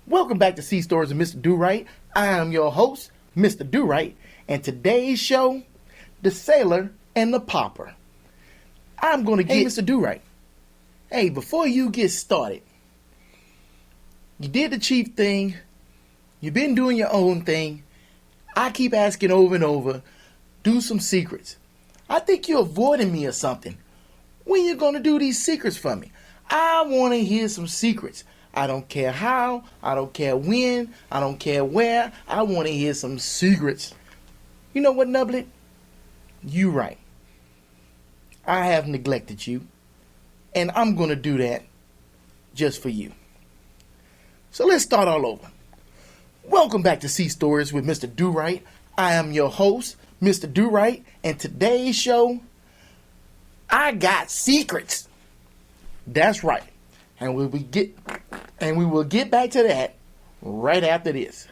Welcome back to Sea Stories with Mr. Durite. I am your host, Mr. Durite, and today's show, The Sailor and the Pauper. I'm going to get... Hey, Mr. Durite. Hey, before you get started, you did the chief thing. You've been doing your own thing. I keep asking over and over, do some secrets. I think you're avoiding me or something. When you going to do these secrets for me? I want to hear some secrets. I don't care how, I don't care when, I don't care where. I want to hear some secrets. You know what, Nublet? You right. I have neglected you, and I'm going to do that just for you. So let's start all over. Welcome back to Sea Stories with Mr. Durite. I am your host, Mr. Durite, and today's show, I got secrets. That's right. And we will get back to that right after this.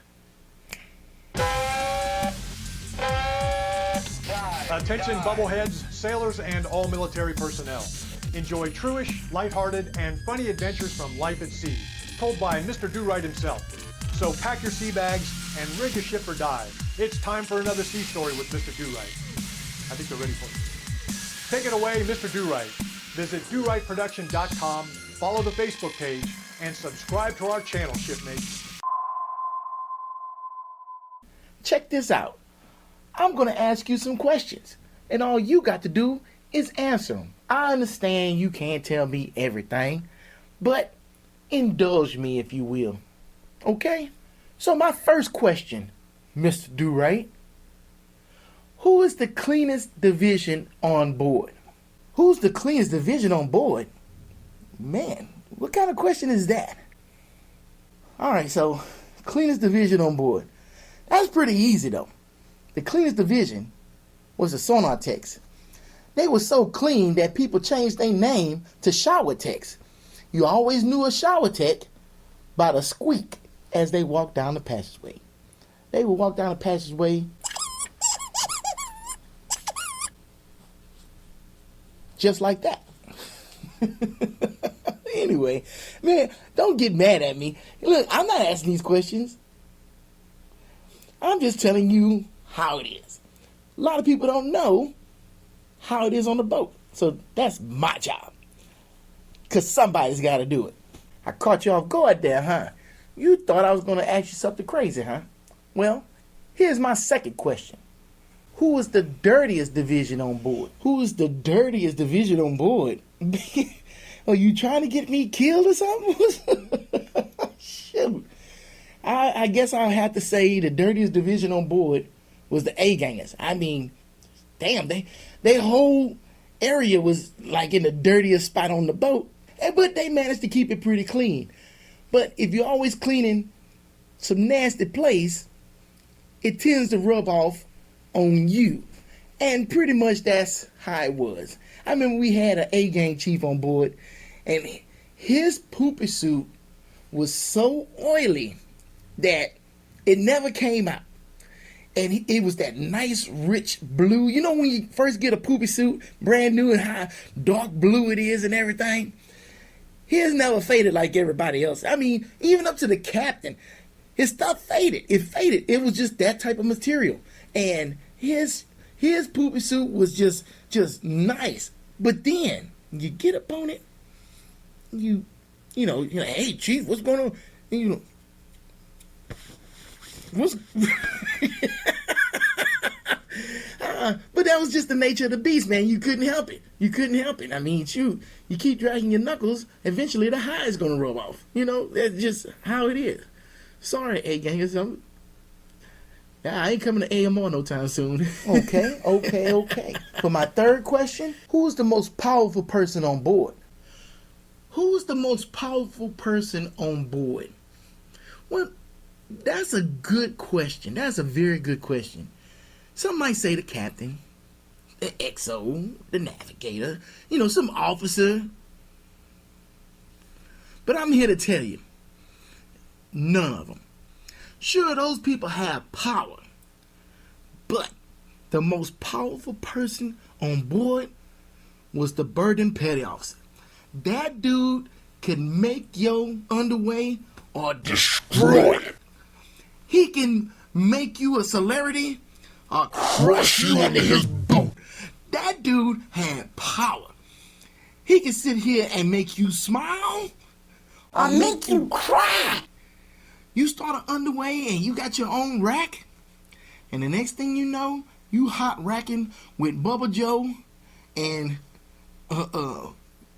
Attention bubbleheads, sailors, and all military personnel. Enjoy truish, lighthearted, and funny adventures from life at sea, told by Mr. Durite himself. So pack your sea bags and rig a ship or dive. It's time for another sea story with Mr. Durite. I think they're ready for it. Take it away, Mr. Durite. Visit DuriteProduction.com, follow the Facebook page, and subscribe to our channel, shipmates. Check this out. I'm going to ask you some questions, and all you got to do is answer them. I understand you can't tell me everything, but indulge me if you will. Okay? So my first question, Mr. Durite, who is the cleanest division on board? Who's the cleanest division on board? Man, what kind of question is that? All right, so cleanest division on board. That's pretty easy, though. The cleanest division was the sonar techs. They were so clean that people changed their name to shower techs. You always knew a shower tech by the squeak as they walked down the passageway. They would walk down the passageway just like that. Anyway, man, don't get mad at me. Look, I'm not asking these questions. I'm just telling you how it is. A lot of people don't know how it is on the boat. So that's my job. Because somebody's got to do it. I caught you off guard there, huh? You thought I was going to ask you something crazy, huh? Well, here's my second question. Who is the dirtiest division on board? Who is the dirtiest division on board? Are you trying to get me killed or something? Shoot. I guess I'll have to say the dirtiest division on board was the A-gangers. I mean, damn, their whole area was like in the dirtiest spot on the boat. But they managed to keep it pretty clean. But if you're always cleaning some nasty place, it tends to rub off on you. And pretty much that's how it was. I remember we had an A-gang chief on board, and his poopy suit was so oily that it never came out. And it was that nice, rich blue. You know when you first get a poopy suit, brand new, and how dark blue it is and everything? His never faded like everybody else. I mean, even up to the captain, his stuff faded. It faded. It was just that type of material. And his poopy suit was just nice. But then you get up on it, you know, hey chief, what's going on? And you know, what's but that was just the nature of the beast, man. You couldn't help it. You couldn't help it. I mean, you keep dragging your knuckles, eventually the hide is gonna rub off. You know, that's just how it is. Sorry, A-gangers. I ain't coming to AMR no time soon. Okay. For my third question, who's the most powerful person on board? Who's the most powerful person on board? Well, that's a good question. That's a very good question. Some might say the captain, the XO, the navigator, some officer. But I'm here to tell you, none of them. Sure, those people have power, but the most powerful person on board was the burden petty officer. That dude could make your underway or destroy it. He can make you a celebrity or crush you under his boot. That dude had power. He can sit here and make you smile or make you cry. You start an underway and you got your own rack, and the next thing you know, you hot racking with Bubba Joe and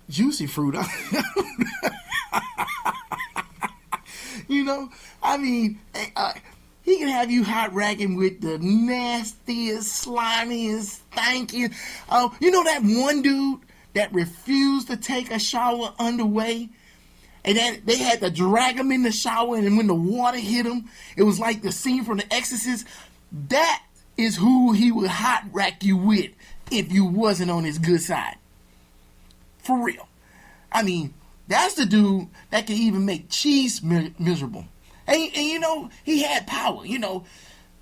Juicy Fruit. You know, I mean, he can have you hot racking with the nastiest, slimiest, stankiest. You know that one dude that refused to take a shower underway? And then they had to drag him in the shower, and when the water hit him, it was like the scene from The Exorcist. That is who he would hot rack you with if you wasn't on his good side. For real. I mean, that's the dude that can even make cheese miserable. And you know, he had power. You know,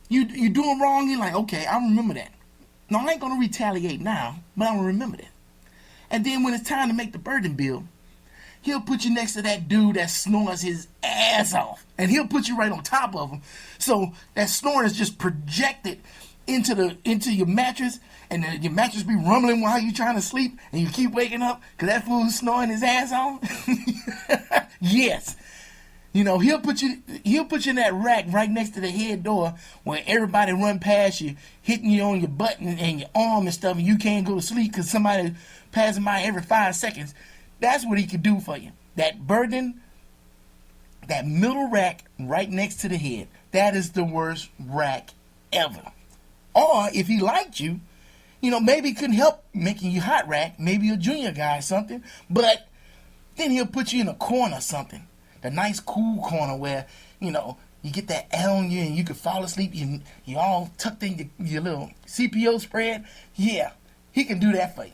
you doing wrong, you're like, okay, I remember that. No, I ain't going to retaliate now, but I'm going to remember that. And then when it's time to make the burden bill, he'll put you next to that dude that snores his ass off. And he'll put you right on top of him. So that snoring is just projected into your mattress. And then your mattress be rumbling while you're trying to sleep. And you keep waking up because that fool's snoring his ass off. Yes. You know, he'll put you in that rack right next to the head door where everybody run past you, hitting you on your butt and your arm and stuff. And you can't go to sleep because somebody passing by every 5 seconds. That's what he could do for you. That burden, that middle rack right next to the head, that is the worst rack ever. Or if he liked you, you know, maybe he couldn't help making you hot rack, maybe a junior guy or something, but then he'll put you in a corner or something. The nice cool corner where, you know, you get that air on you and you can fall asleep, you all tucked in your little CPO spread. Yeah, he can do that for you.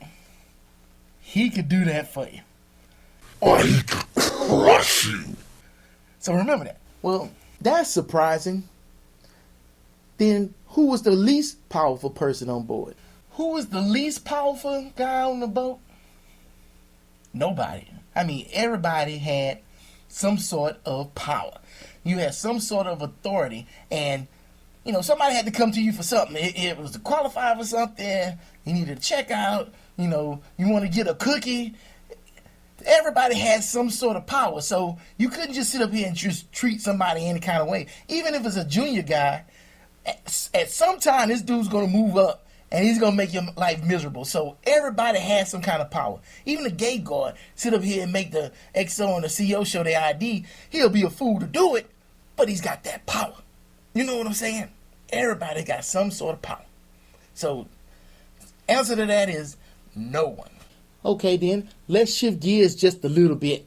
He could do that for you. Or he could crush you. So remember that. Well, that's surprising. Then who was the least powerful person on board? Who was the least powerful guy on the boat? Nobody. I mean, everybody had some sort of power. You had some sort of authority, and you know, somebody had to come to you for something. It was to qualify for something. You needed to check out. You know, you want to get a cookie. Everybody had some sort of power, so you couldn't just sit up here and just treat somebody any kind of way. Even if it's a junior guy, at some time this dude's gonna move up and he's gonna make your life miserable. So everybody has some kind of power. Even the gate guard sit up here and make the XO and the CO show their ID. He'll be a fool to do it, but he's got that power. You know what I'm saying? Everybody got some sort of power. So answer to that is no one. Okay then, let's shift gears just a little bit.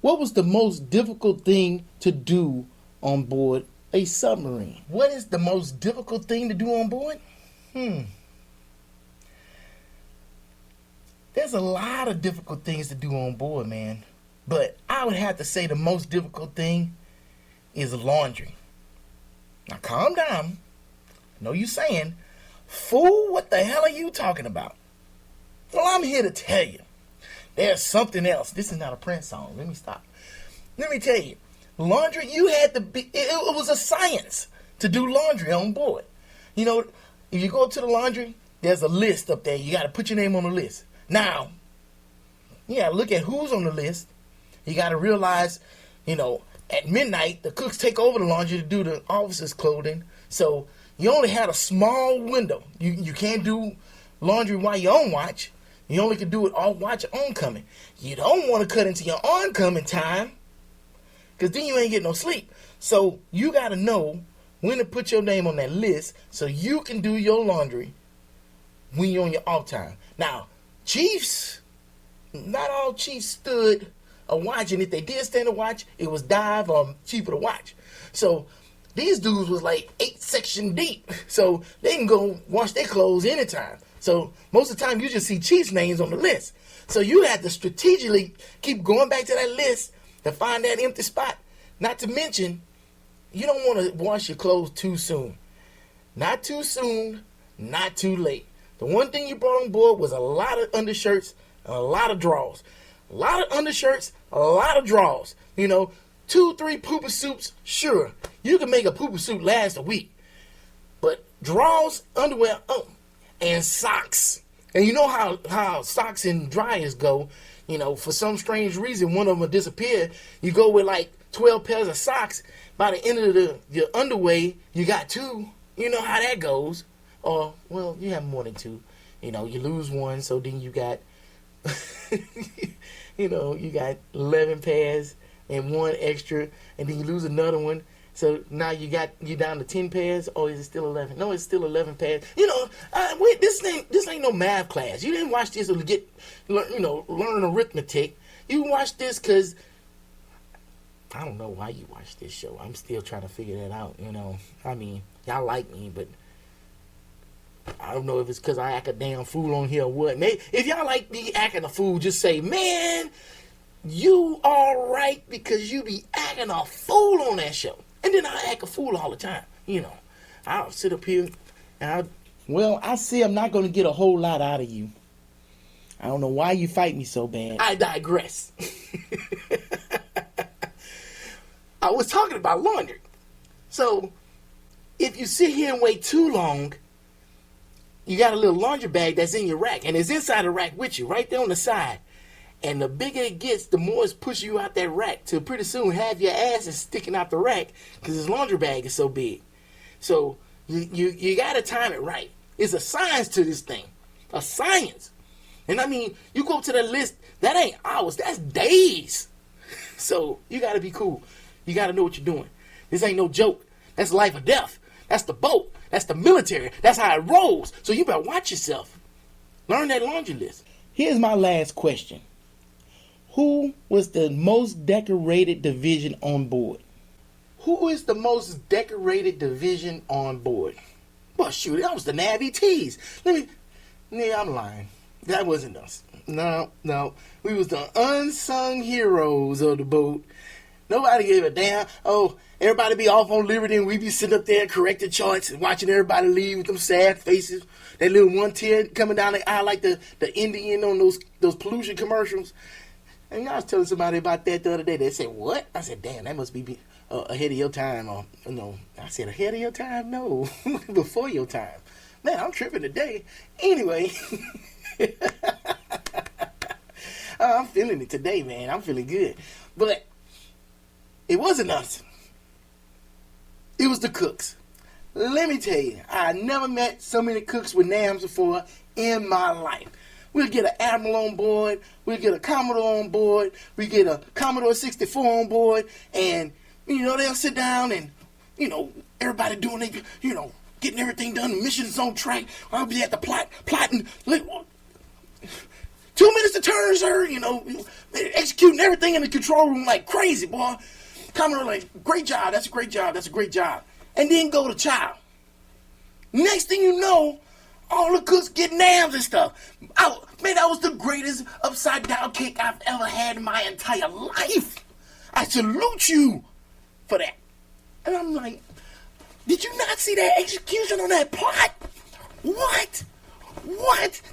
What was the most difficult thing to do on board a submarine? What is the most difficult thing to do on board? There's a lot of difficult things to do on board, man. But I would have to say the most difficult thing is laundry. Now calm down. I know you're saying, fool, what the hell are you talking about? Well, I'm here to tell you, there's something else. This is not a Prince song. Let me stop. Let me tell you, laundry, you had to be, it was a science to do laundry on board. You know, if you go up to the laundry, there's a list up there. You got to put your name on the list. Now, you got to look at who's on the list. You got to realize, you know, at midnight, the cooks take over the laundry to do the officers' clothing. So you only had a small window. You can't do laundry while you're on watch. You only can do it off watch or oncoming. You don't want to cut into your oncoming time because then you ain't getting no sleep. So you got to know when to put your name on that list so you can do your laundry when you're on your off time. Now, chiefs, not all chiefs stood a watch, and if they did stand a watch, it was dive or cheaper to watch. So these dudes was like 8 section deep, so they can go wash their clothes anytime. So most of the time you just see chiefs' names on the list. So you have to strategically keep going back to that list to find that empty spot. Not to mention, you don't want to wash your clothes too soon. Not too soon, not too late. The one thing you brought on board was a lot of undershirts and a lot of drawers. A lot of undershirts, a lot of drawers. You know, 2, 3 pooper suits, sure, you can make a pooper suit last a week. But drawers, underwear, and socks. And you know how socks and dryers go. You know, for some strange reason, one of them will disappear. You go with like 12 pairs of socks. By the end of your underway, you got 2. You know how that goes. Or, well, you have more than 2. You know, you lose one, so then you got, you got 11 pairs and 1 extra, and then you lose another one. So now you down to 10 pairs, or is it still 11? No, it's still 11 pairs. This ain't no math class. You didn't watch this to learn arithmetic. You watched this because I don't know why you watch this show. I'm still trying to figure that out. I mean, y'all like me, but I don't know if it's because I act a damn fool on here or what. Maybe if y'all like me acting a fool, just say, man, you all right because you be acting a fool on that show. And then I act a fool all the time. I'll sit up here and I see I'm not going to get a whole lot out of you. I don't know why you fight me so bad. I digress. I was talking about laundry. So, if you sit here and wait too long, you got a little laundry bag that's in your rack. And it's inside the rack with you, right there on the side. And the bigger it gets, the more it's pushing you out that rack. Till pretty soon, half your ass is sticking out the rack because this laundry bag is so big. So, you got to time it right. It's a science to this thing. A science. And I mean, you go to the list, that ain't hours, that's days. So, you got to be cool. You got to know what you're doing. This ain't no joke. That's life or death. That's the boat. That's the military. That's how it rolls. So, you better watch yourself. Learn that laundry list. Here's my last question. Who was the most decorated division on board? Who is the most decorated division on board? Well, shoot, that was the Navy Tees. I'm lying. That wasn't us. No. We was the unsung heroes of the boat. Nobody gave a damn. Oh, everybody be off on liberty and we be sitting up there correcting charts and watching everybody leave with them sad faces. That little one tear coming down the aisle like the Indian on those pollution commercials. And I was telling somebody about that the other day. They said, what? I said, damn, that must be ahead of your time. Or, no. I said, ahead of your time? No. Before your time. Man, I'm tripping today. Anyway. I'm feeling it today, man. I'm feeling good. But it wasn't us. It was the cooks. Let me tell you, I never met so many cooks with NAMs before in my life. We'll get an Admiral on board. We'll get a Commodore on board. We get a Commodore 64 on board. And, they'll sit down and, everybody doing it, getting everything done. The mission's on track. I'll be at the plotting. 2 minutes to turn, sir. Executing everything in the control room like crazy, boy. Commodore like, great job. That's a great job. That's a great job. And then go to chow. Next thing you know, all the cooks get NAMs and stuff. That was the greatest upside down cake I've ever had in my entire life. I salute you for that. And I'm like, did you not see that execution on that plot? What?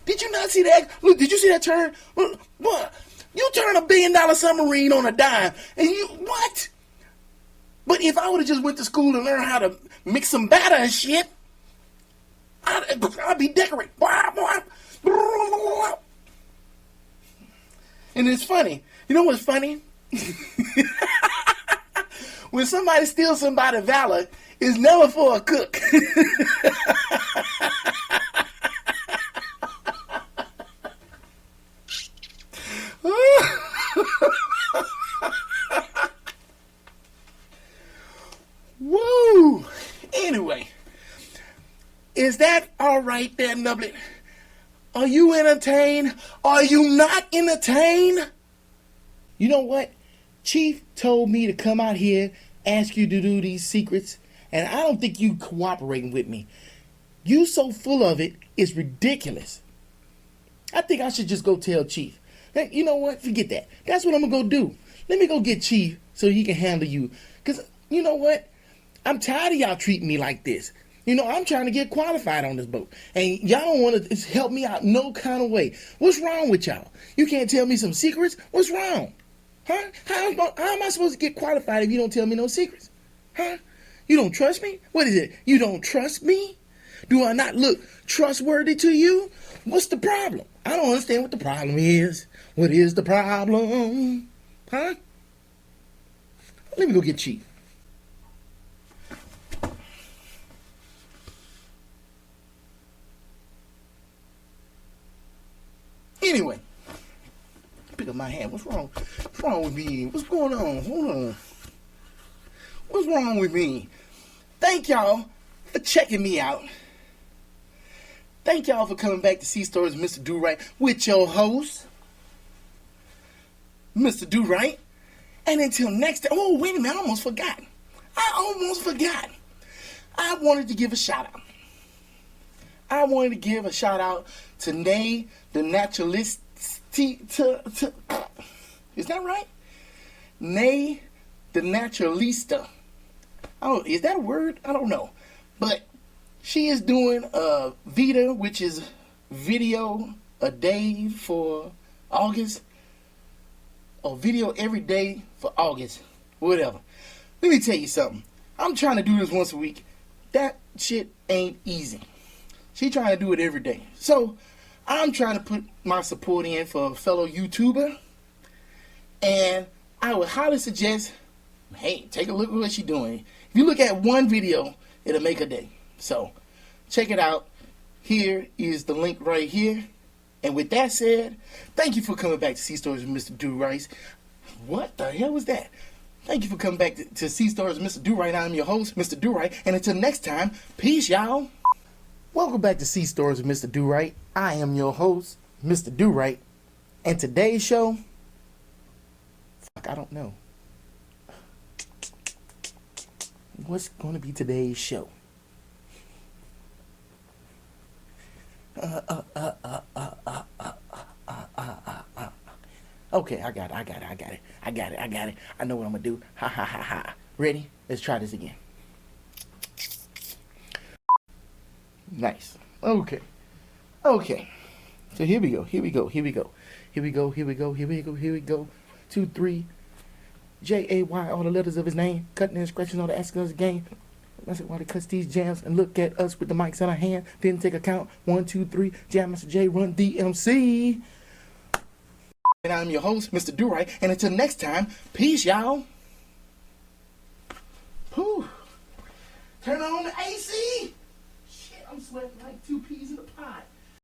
Did you not see that? Look, did you see that turn? What? You turn $1 billion submarine on a dime. And what? But if I would have just went to school and learned how to mix some batter and shit, I'd be decorated. And it's funny. You know what's funny? When somebody steals somebody's valor, it's never for a cook. Woo! Anyway. Is that all right there, Nublet? Are you entertained? Are you not entertained? You know what? Chief told me to come out here, ask you to do these secrets, and I don't think you cooperating with me. You so full of it, it's ridiculous. I think I should just go tell Chief. Hey, you know what? Forget that. That's what I'm going to go do. Let me go get Chief so he can handle you. Because, you know what? I'm tired of y'all treating me like this. I'm trying to get qualified on this boat. And y'all don't want to help me out no kind of way. What's wrong with y'all? You can't tell me some secrets? What's wrong? Huh? How am I supposed to get qualified if you don't tell me no secrets? Huh? You don't trust me? What is it? You don't trust me? Do I not look trustworthy to you? What's the problem? I don't understand what the problem is. What is the problem? Huh? Let me go get Chief. Anyway, pick up my hand. What's wrong? What's wrong with me? What's going on? Hold on. What's wrong with me? Thank y'all for checking me out. Thank y'all for coming back to See Stories with Mr. Durite with your host, Mr. Durite. And until next time, oh, wait a minute, I almost forgot. I wanted to give a shout out. I wanted to give a shout out to Nay, the naturalist. Is that right? Nay, the naturalista. Oh, is that a word? I don't know. But she is doing a Vita, which is video a day for August. Or video every day for August. Whatever. Let me tell you something. I'm trying to do this once a week. That shit ain't easy. She trying to do it every day. So, I'm trying to put my support in for a fellow YouTuber. And I would highly suggest, hey, take a look at what she's doing. If you look at one video, it'll make a day. So, check it out. Here is the link right here. And with that said, thank you for coming back to See Stories with Mr. Durite. What the hell was that? Thank you for coming back to See Stories with Mr. Durite. I'm your host, Mr. Durite. And until next time, peace, y'all. Welcome back to See Stories with Mr. Durite. I am your host, Mr. Durite. And today's show, I don't know. What's going to be today's show? Okay, I got it. I know what I'm going to do. Ha, ha, ha, ha. Ready? Let's try this again. Nice. Okay. So here we go. 2, 3. J-A-Y, all the letters of his name. Cutting and scratching all the asking of his game. That's why they cuts these jams and look at us with the mics in our hand. Didn't take a count. 1, 2, 3. Jam Master J, run DMC. And I'm your host, Mr. Durite. And until next time, peace, y'all. Whew. Turn on the AC. Shit, I'm sweating like 2 peas in a pot.